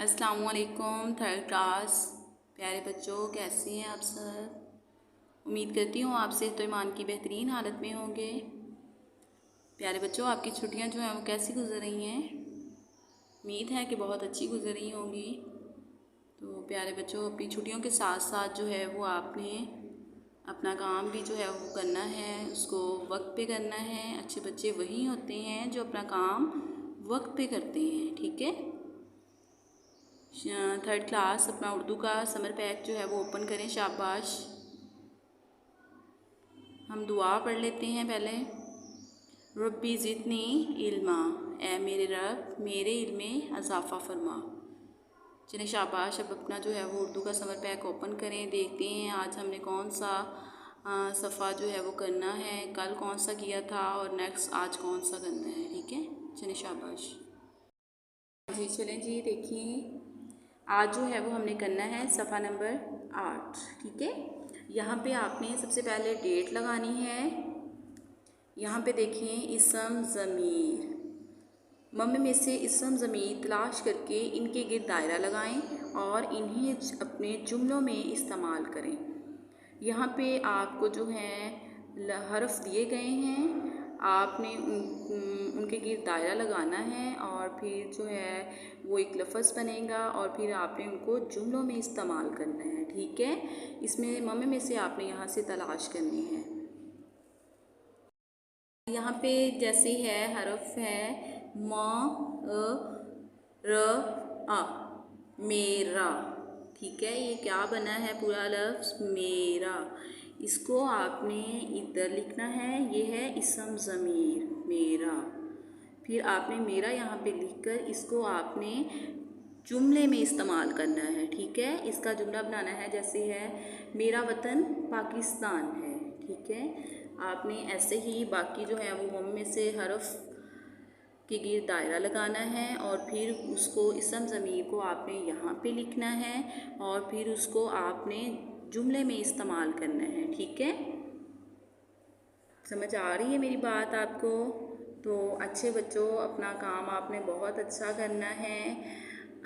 अस्सलाम वालेकुम third class प्यारे बच्चों, कैसे हैं आप सब। उम्मीद करती हूँ आप सेहत तो ईमान की बेहतरीन हालत में होंगे। प्यारे बच्चों, आपकी छुट्टियाँ जो हैं वो कैसी गुजर रही हैं। उम्मीद है कि बहुत अच्छी गुजर रही होंगी। तो प्यारे बच्चों, अपनी छुट्टियों के साथ साथ जो है वो आपने अपना काम भी जो है वो करना है, उसको वक्त पे करना है। अच्छे बच्चे वही होते हैं जो अपना काम वक्त पे करते हैं, ठीक है। थर्ड क्लास अपना उर्दू का समर पैक जो है वो ओपन करें। शाबाश। हम दुआ पढ़ लेते हैं पहले। रब्बी ज़िदनी इल्मा, ए मेरे रब मेरे इल्म में इजाफ़ा फरमा। चलिए शाबाश। अब अपना जो है वो उर्दू का समर पैक ओपन करें। देखते हैं आज हमने कौन सा सफ़ा जो है वो करना है, कल कौन सा किया था और नेक्स्ट आज कौन सा करना है, ठीक है। चलिए शाबाश जी। चलें जी, देखिए आज जो है वो हमने करना है सफ़ा नंबर 8, ठीक है। यहाँ पे आपने सबसे पहले डेट लगानी है। यहाँ पे देखिए इसम ज़मीर, मम्मी में से इसम ज़मीर तलाश करके इनके गिर्द दायरा लगाएं और इन्हें अपने जुमलों में इस्तेमाल करें। यहाँ पे आपको जो है हर्फ दिए गए हैं, आपने उनके गिर्द दायरा लगाना है और फिर जो है वो एक लफ्ज़ बनेगा और फिर आपने उनको जुमलों में इस्तेमाल करना है, ठीक है। इसमें मम्मी में से आपने यहाँ से तलाश करनी है। यहाँ पे जैसे है हर्फ है म र आ, मेरा, ठीक है। ये क्या बना है पूरा लफ्ज़ मेरा। इसको आपने इधर लिखना है, ये है इसम ज़मीर मेरा। फिर आपने मेरा यहाँ पे लिखकर इसको आपने जुमले में इस्तेमाल करना है, ठीक है। इसका जुमला बनाना है जैसे है मेरा वतन पाकिस्तान है, ठीक है। आपने ऐसे ही बाकी जो है वो मम्मी से हर्फ के गिर्द दायरा लगाना है और फिर उसको इसम ज़मीर को आपने यहाँ पे लिखना है और फिर उसको आपने जुमले में इस्तेमाल करना है, ठीक है। समझ आ रही है मेरी बात आपको। तो अच्छे बच्चों, अपना काम आपने बहुत अच्छा करना है।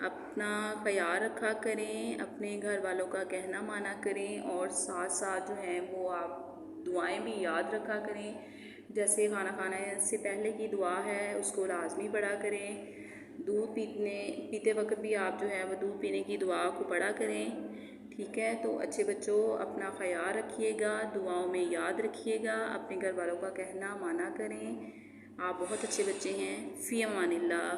अपना ख्याल रखा करें, अपने घर वालों का कहना माना करें और साथ साथ जो है वो आप दुआएं भी याद रखा करें। जैसे खाना खाने से पहले की दुआ है उसको लाजमी पढ़ा करें। दूध पीते वक्त भी आप जो है वो दूध पीने की दुआ को पढ़ा करें, ठीक है। तो अच्छे बच्चों, अपना ख्याल रखिएगा, दुआओं में याद रखिएगा, अपने घर वालों का कहना माना करें। आप बहुत अच्छे बच्चे हैं। फ़ी अमानिल्लाह।